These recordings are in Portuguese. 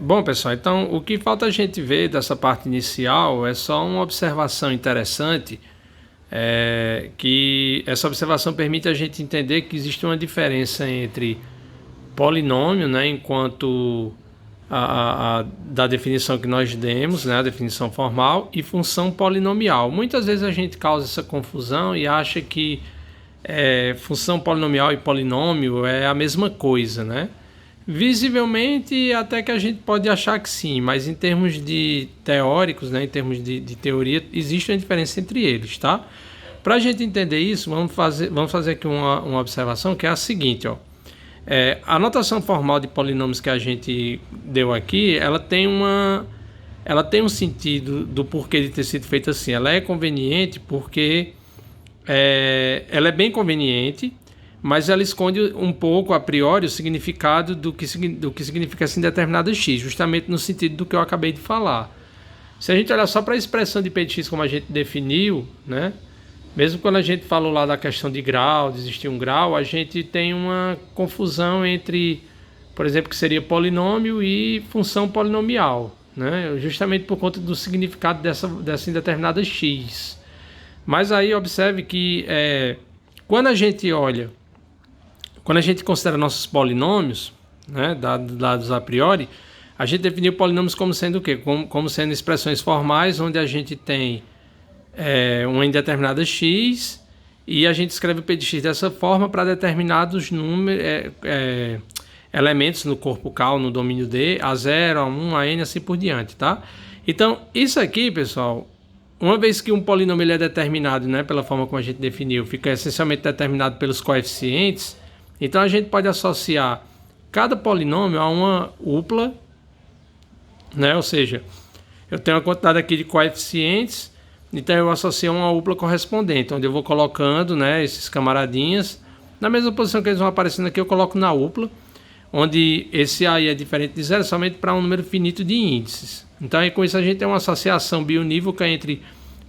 Bom, pessoal, então o que falta a gente ver dessa parte inicial é só uma observação interessante, que essa observação permite a gente entender que existe uma diferença entre polinômio, né, enquanto da definição que nós demos, né, a definição formal, e função polinomial. Muitas vezes a gente causa essa confusão e acha que função polinomial e polinômio é a mesma coisa, né? Visivelmente, até que a gente pode achar que sim, mas em termos de teóricos, né, em termos de teoria, existe uma diferença entre eles, tá? Para a gente entender isso, vamos fazer aqui uma observação que é a seguinte, ó. A notação formal de polinômios que a gente deu aqui, ela tem um sentido do porquê de ter sido feita assim. Ela é conveniente porque ela é bem conveniente, mas ela esconde um pouco a priori o significado do que significa assim determinada x, justamente no sentido do que eu acabei de falar. Se a gente olhar só para a expressão de p de x como a gente definiu, né? Mesmo quando a gente falou lá da questão de grau, de existir um grau, a gente tem uma confusão entre, por exemplo, que seria polinômio e função polinomial, né? Justamente por conta do significado dessa indeterminada x. Mas aí observe que quando a gente considera nossos polinômios, né, dados a priori, a gente definiu polinômios como sendo o quê? Como sendo expressões formais onde a gente tem uma indeterminada x e a gente escreve o p de x dessa forma para determinados elementos no corpo K, no domínio D, A0, A1, A n, assim por diante, tá? Então, isso aqui, pessoal, uma vez que um polinômio ele é determinado, né, pela forma como a gente definiu, fica essencialmente determinado pelos coeficientes, então a gente pode associar cada polinômio a uma upla, né? Ou seja, eu tenho uma quantidade aqui de coeficientes, então eu associo uma upla correspondente, onde eu vou colocando, né, esses camaradinhas na mesma posição que eles vão aparecendo aqui, eu coloco na upla, onde esse aí é diferente de zero somente para um número finito de índices. Então aí com isso a gente tem uma associação bionívoca entre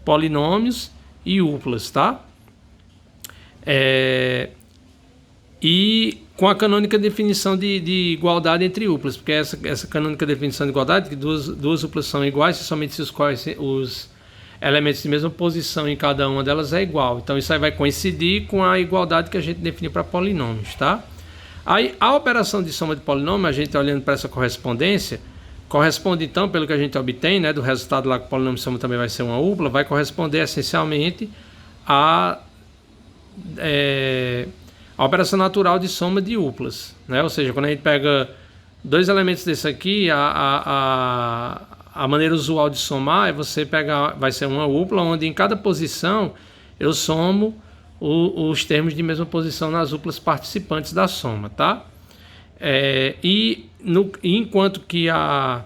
polinômios e uplas, tá? E com a canônica definição de igualdade entre uplas, porque essa canônica definição de igualdade, que duas uplas são iguais, somente se os elementos de mesma posição em cada uma delas é igual. Então isso aí vai coincidir com a igualdade que a gente definiu para polinômios, tá? Aí a operação de soma de polinômio, a gente olhando para essa correspondência, corresponde então, pelo que a gente obtém, né, do resultado lá que o polinômio de soma também vai ser uma upla, vai corresponder essencialmente a operação natural de soma de uplas, né? Ou seja, quando a gente pega dois elementos desse aqui, a maneira usual de somar é você pegar, vai ser uma upla, onde em cada posição eu somo os termos de mesma posição nas uplas participantes da soma, tá? Enquanto que a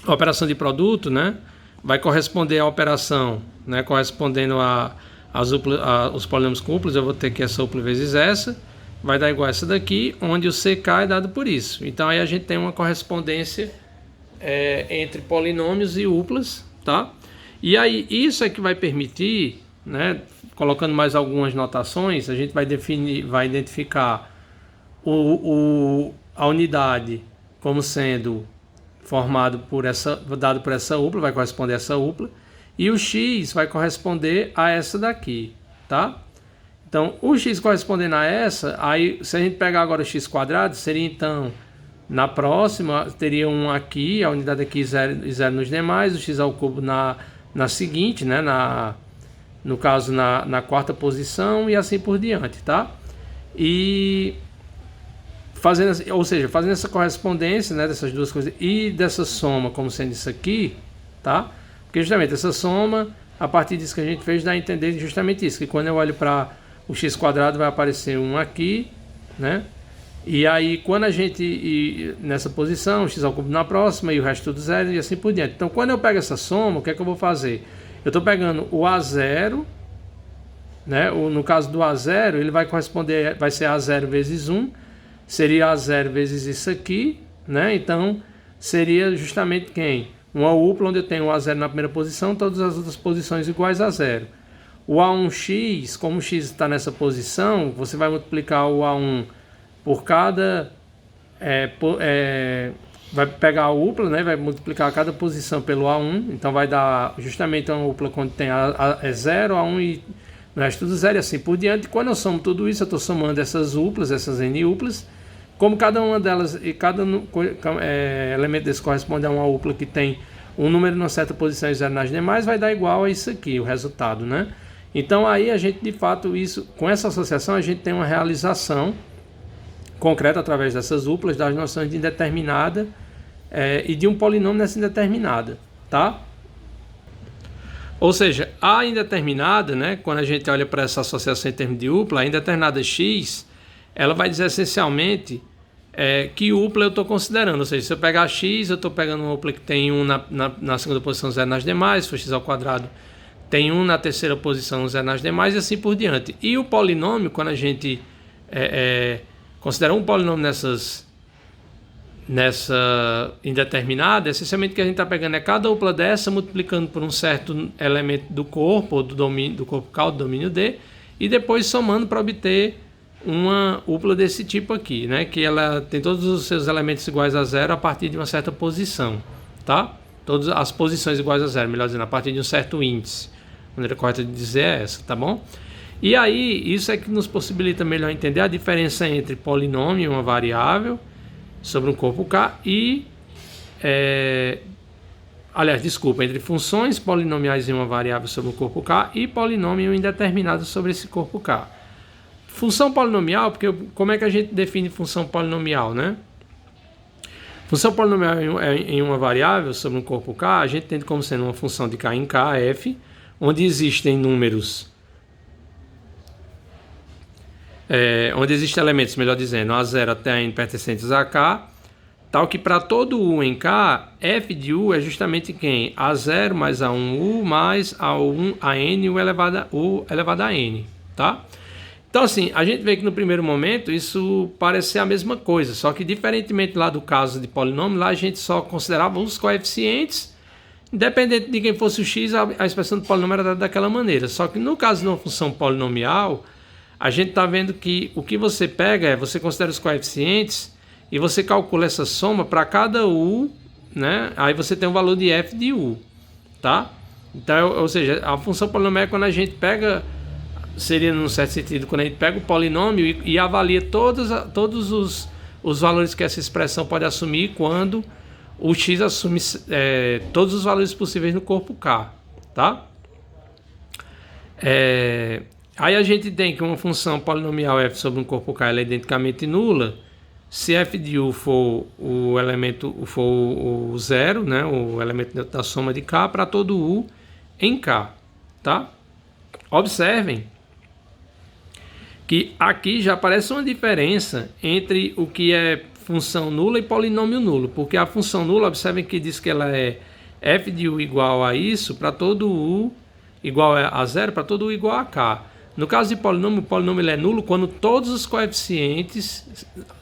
operação de produto, né, vai corresponder à operação, né, correspondendo os polinômios com uplas, eu vou ter aqui essa upla vezes essa, vai dar igual a essa daqui, onde o CK é dado por isso. Então aí a gente tem uma correspondência entre polinômios e uplas, tá? E aí isso é que vai permitir, né, colocando mais algumas notações, a gente vai identificar a unidade como sendo dado por essa upla, vai corresponder a essa upla, e o x vai corresponder a essa daqui, tá? Então, o x correspondendo a essa, aí se a gente pegar agora o x quadrado, seria então, na próxima, teria um aqui, a unidade aqui e zero nos demais, o x ao cubo na seguinte, né? No caso, na quarta posição e assim por diante, tá? E fazendo essa correspondência, né, dessas duas coisas e dessa soma como sendo isso aqui, tá? Porque justamente essa soma, a partir disso que a gente fez, dá a entender justamente isso, que quando eu olho para o x quadrado vai aparecer um aqui, né? E aí quando a gente, nessa posição, o x ao cubo na próxima e o resto tudo zero e assim por diante. Então quando eu pego essa soma, o que é que eu vou fazer? Eu estou pegando o A0, né? No caso do A0, ele vai corresponder, vai ser A0 vezes 1, seria A0 vezes isso aqui, né? Então seria justamente quem? Uma upla onde eu tenho o A0 na primeira posição, todas as outras posições iguais a zero. O A1x, como o x está nessa posição, você vai multiplicar o A1 por cada vai pegar a upla, né? Vai multiplicar cada posição pelo A1, então vai dar justamente uma upla quando tem é 0, A1 e o resto tudo 0 e assim por diante. Quando eu somo tudo isso, eu estou somando essas uplas, essas N uplas, como cada uma delas e cada elemento desse corresponde a uma upla que tem um número numa certa posição e 0 nas demais, vai dar igual a isso aqui, o resultado, né? Então aí a gente, de fato, com essa associação, a gente tem uma realização concreta através dessas uplas, das noções de indeterminada e de um polinômio nessa indeterminada, tá? Ou seja, a indeterminada, né, quando a gente olha para essa associação em termos de upla, a indeterminada x, ela vai dizer essencialmente que upla eu estou considerando. Ou seja, se eu pegar x, eu estou pegando uma upla que tem 1 na segunda posição, 0 nas demais, se for x ao quadrado, tem 1 na terceira posição, 0 nas demais e assim por diante. E o polinômio, quando a gente considera um polinômio nessa indeterminada, essencialmente o que a gente está pegando é cada upla dessa multiplicando por um certo elemento do corpo, ou do corpo K, do domínio D, e depois somando para obter uma upla desse tipo aqui, né? Que ela tem todos os seus elementos iguais a 0 a partir de uma certa posição, tá? Todas as posições iguais a 0, melhor dizendo, a partir de um certo índice. A maneira correta de dizer é essa, tá bom? E aí, isso é que nos possibilita melhor entender a diferença entre polinômio e uma variável sobre um corpo K e... entre funções polinomiais em uma variável sobre um corpo K e polinômio indeterminado sobre esse corpo K. Função polinomial, porque como é que a gente define função polinomial, né? Função polinomial em uma variável sobre um corpo K, a gente entende como sendo uma função de K em K, f, onde existem números, onde existem elementos, melhor dizendo, A0 até N pertencentes a K, tal que para todo U em K, f de U é justamente quem? A0 mais A1U mais A1 a N U elevado a N, tá? Então, assim, a gente vê que no primeiro momento isso parece ser a mesma coisa, só que diferentemente lá do caso de polinômio, lá a gente só considerava os coeficientes, independente de quem fosse o x, a expressão do polinômio era dada daquela maneira. Só que no caso de uma função polinomial, a gente está vendo que o que você pega você considera os coeficientes e você calcula essa soma para cada u, né? Aí você tem o valor de f de u, tá? Então, ou seja, a função polinomial é quando a gente pega... seria, num certo sentido, quando a gente pega o polinômio e avalia todos os valores que essa expressão pode assumir quando o x assume todos os valores possíveis no corpo K, tá? Aí a gente tem que uma função polinomial f sobre um corpo K ela é identicamente nula se f de u for o elemento, for o zero, né, o elemento da soma de K para todo u em K, tá? Observem que aqui já aparece uma diferença entre o que é função nula e polinômio nulo, porque a função nula, observem que diz que ela é f de u igual a isso para todo u igual a zero para todo u igual a k. No caso de polinômio, o polinômio ele é nulo quando todos os coeficientes,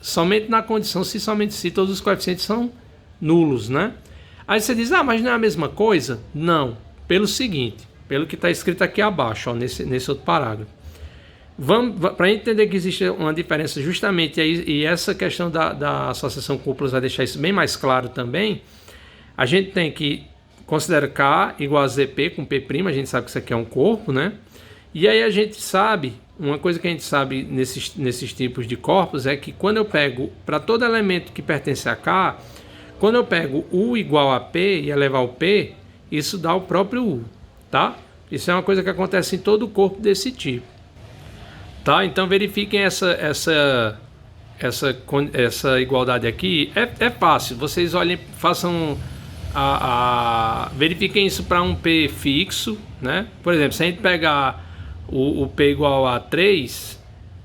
somente na condição somente se todos os coeficientes são nulos, né? Aí você diz, mas não é a mesma coisa? Não, pelo seguinte, pelo que está escrito aqui abaixo, ó, nesse outro parágrafo. Para entender que existe uma diferença justamente aí, e essa questão da associação cúpulas vai deixar isso bem mais claro também, a gente tem que considerar K igual a ZP com P', a gente sabe que isso aqui é um corpo, né? E aí a gente sabe, uma coisa que a gente sabe nesses tipos de corpos é que quando eu pego, para todo elemento que pertence a K, quando eu pego U igual a P e elevar o P, isso dá o próprio U, tá? Isso é uma coisa que acontece em todo o corpo desse tipo. Tá? Então verifiquem essa igualdade aqui. É fácil, vocês olhem, façam verifiquem isso para um P fixo, né? Por exemplo, se a gente pegar o P igual a 3,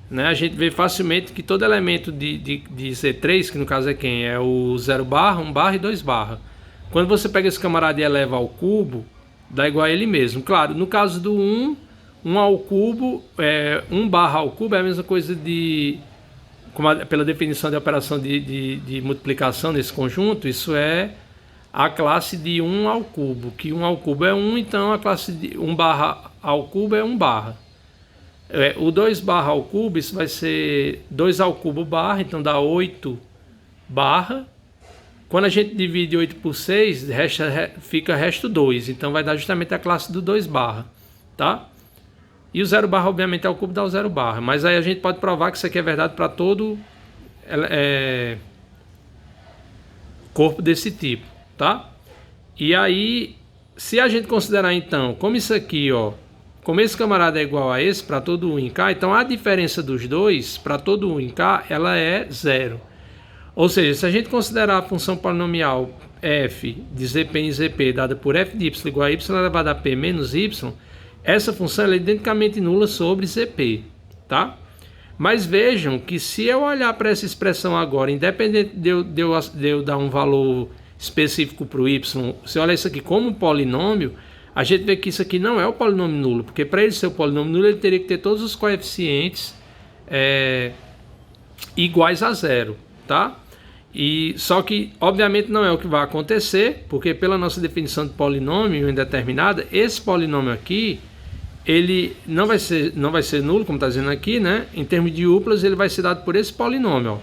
né, a gente vê facilmente que todo elemento de C3, que no caso é quem? É o 0 barra, 1 barra e 2 barra. Quando você pega esse camarada e eleva ao cubo, dá igual a ele mesmo. Claro, no caso do 1 ao cubo, 1 barra ao cubo é a mesma coisa pela definição de operação de multiplicação nesse conjunto, isso é a classe de 1 ao cubo, que 1 ao cubo é 1, então a classe de 1 barra ao cubo é 1 barra. O 2 barra ao cubo, isso vai ser 2 ao cubo barra, então dá 8 barra, Quando a gente divide 8 por 6, fica resto 2. Então vai dar justamente a classe do 2 barra, tá? E o 0 barra, obviamente, é o cubo, dá o 0 barra. Mas aí a gente pode provar que isso aqui é verdade para todo corpo desse tipo, tá? E aí, se a gente considerar então, como isso aqui, ó, como esse camarada é igual a esse para todo U em K, então a diferença dos dois para todo U em K, ela é 0. Ou seja, se a gente considerar a função polinomial f de zp em zp dada por f de y igual a y elevado a p menos y, essa função é identicamente nula sobre zp, tá? Mas vejam que se eu olhar para essa expressão agora, independente de eu dar um valor específico para o y, se eu olhar isso aqui como um polinômio, a gente vê que isso aqui não é o polinômio nulo, porque para ele ser o polinômio nulo, ele teria que ter todos os coeficientes iguais a 0, tá? E só que, obviamente, não é o que vai acontecer, porque pela nossa definição de polinômio indeterminada, esse polinômio aqui, ele não vai ser nulo, como está dizendo aqui, né? Em termos de uplas, ele vai ser dado por esse polinômio, ó.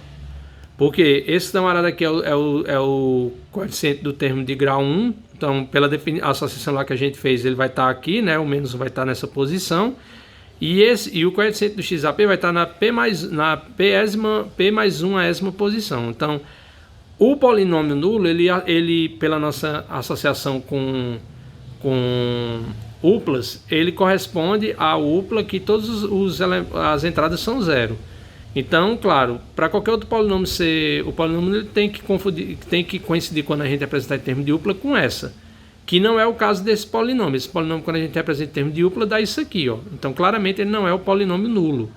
Porque esse camarada aqui é o coeficiente do termo de grau 1, então pela associação lá que a gente fez, ele vai estar aqui, né? O menos vai estar nessa posição. E o coeficiente do XAP vai estar na P mais 1ª posição. Então, o polinômio nulo, ele pela nossa associação com uplas, ele corresponde à upla que todas as entradas são 0. Então, claro, para qualquer outro polinômio ser, o polinômio tem que coincidir quando a gente representar em termos de upla com essa, que não é o caso desse polinômio. Esse polinômio, quando a gente representa em termos de upla, dá isso aqui, ó. Então, claramente, ele não é o polinômio nulo.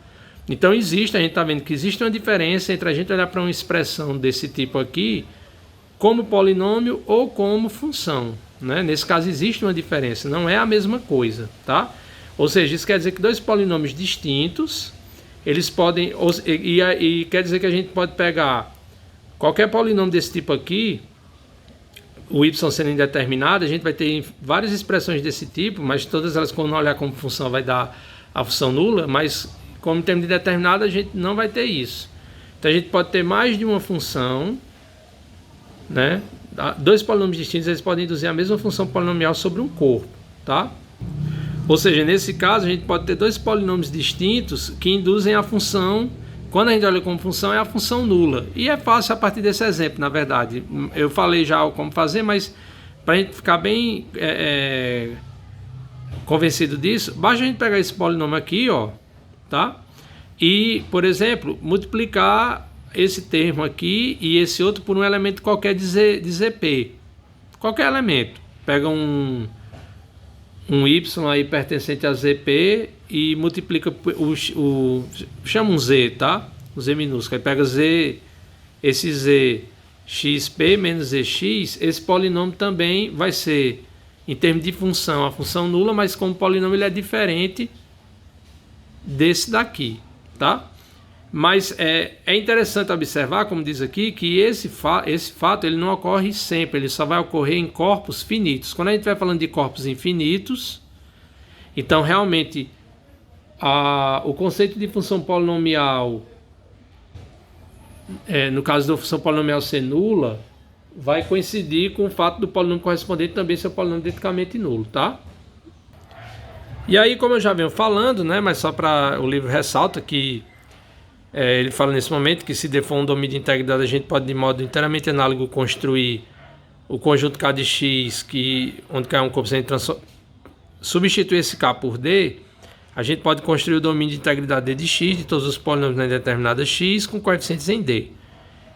Então, a gente está vendo que existe uma diferença entre a gente olhar para uma expressão desse tipo aqui como polinômio ou como função, né? Nesse caso, existe uma diferença, não é a mesma coisa, tá? Ou seja, isso quer dizer que dois polinômios distintos, eles podem... E quer dizer que a gente pode pegar qualquer polinômio desse tipo aqui, o y sendo indeterminado, a gente vai ter várias expressões desse tipo, mas todas elas, quando olhar como função, vai dar a função nula, mas como em termos de determinado, a gente não vai ter isso. Então a gente pode ter mais de uma função, né? Dois polinômios distintos, eles podem induzir a mesma função polinomial sobre um corpo, tá? Ou seja, nesse caso, a gente pode ter dois polinômios distintos que induzem a função. Quando a gente olha como função, é a função nula. E é fácil a partir desse exemplo, na verdade. Eu falei já como fazer, mas para a gente ficar bem convencido disso, basta a gente pegar esse polinômio aqui, ó, tá? E, por exemplo, multiplicar esse termo aqui e esse outro por um elemento qualquer de ZP. Qualquer elemento. Pega um y aí pertencente a ZP e multiplica chama um z, tá? O z minúsculo. Aí pega z, esse z xp menos zx, esse polinômio também vai ser, em termos de função, a função nula, mas como polinômio ele é diferente desse daqui, tá? Mas é interessante observar, como diz aqui, que esse fato ele não ocorre sempre, ele só vai ocorrer em corpos finitos. Quando a gente vai falando de corpos infinitos, então realmente o conceito de função polinomial, no caso da função polinomial ser nula, vai coincidir com o fato do polinômio correspondente também ser um polinômio identicamente nulo, tá? E aí, como eu já venho falando, né, mas só para o livro ressalta que ele fala nesse momento que se D for um domínio de integridade, a gente pode de modo inteiramente análogo construir o conjunto K de X, onde K é um coeficiente de transformação, substituir esse K por D, a gente pode construir o domínio de integridade D de X de todos os polinômios na determinada X com coeficientes em D.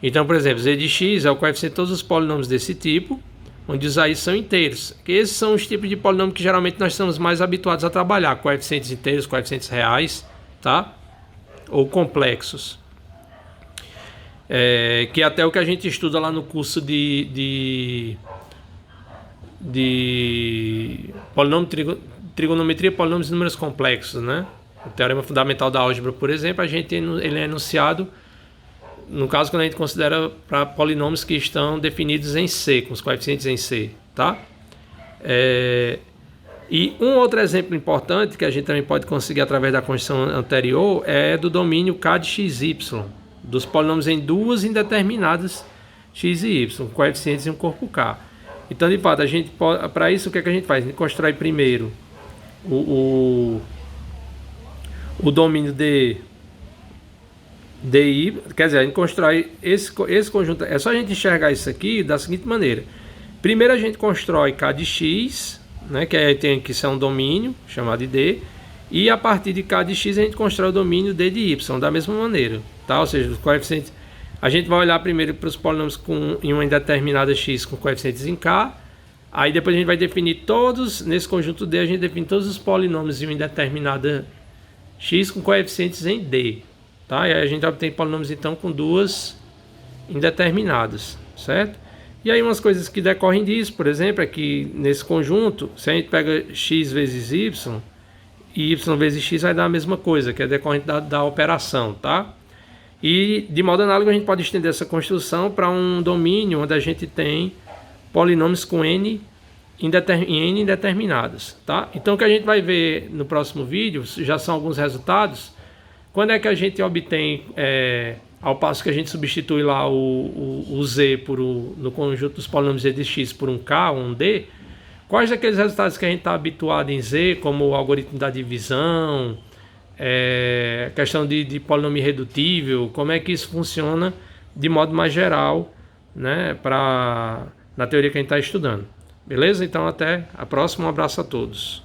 Então, por exemplo, Z de X é o coeficiente de todos os polinômios desse tipo, onde os AIs são inteiros. Que esses são os tipos de polinômio que geralmente nós estamos mais habituados a trabalhar, coeficientes inteiros, coeficientes reais, tá? Ou complexos, que é até o que a gente estuda lá no curso de polinômio, trigonometria, polinômios e números complexos, né? O teorema fundamental da álgebra, por exemplo, ele é enunciado, no caso, quando a gente considera para polinômios que estão definidos em C, com os coeficientes em C, tá? E um outro exemplo importante que a gente também pode conseguir através da construção anterior é do domínio K de XY, dos polinômios em duas indeterminadas x e y, coeficientes em um corpo K. Então, de fato, a gente pode, para isso, o que é que a gente faz? A gente constrói primeiro o domínio de DI, quer dizer, a gente constrói esse conjunto. É só a gente enxergar isso aqui da seguinte maneira. Primeiro a gente constrói K de x, né, que tem que ser um domínio chamado de D, e a partir de K de x a gente constrói o domínio D de y, da mesma maneira, tá? Ou seja, os coeficientes, a gente vai olhar primeiro para os polinômios em uma indeterminada x com coeficientes em K, aí depois a gente vai definir todos, nesse conjunto D a gente define todos os polinômios em uma indeterminada x com coeficientes em D, tá? E aí a gente obtém polinômios então com duas indeterminadas, certo? E aí umas coisas que decorrem disso, por exemplo, é que nesse conjunto, se a gente pega x vezes y, e y vezes x vai dar a mesma coisa, que é decorrente da operação, tá? E de modo análogo a gente pode estender essa construção para um domínio onde a gente tem polinômios com n indeterminados, tá? Então o que a gente vai ver no próximo vídeo já são alguns resultados. Quando é que a gente obtém, ao passo que a gente substitui lá o z no conjunto dos polinômios z de x por um k, um d, quais daqueles resultados que a gente está habituado em z, como o algoritmo da divisão, questão de polinômio irredutível, como é que isso funciona de modo mais geral, né, na teoria que a gente está estudando. Beleza? Então até a próxima, um abraço a todos.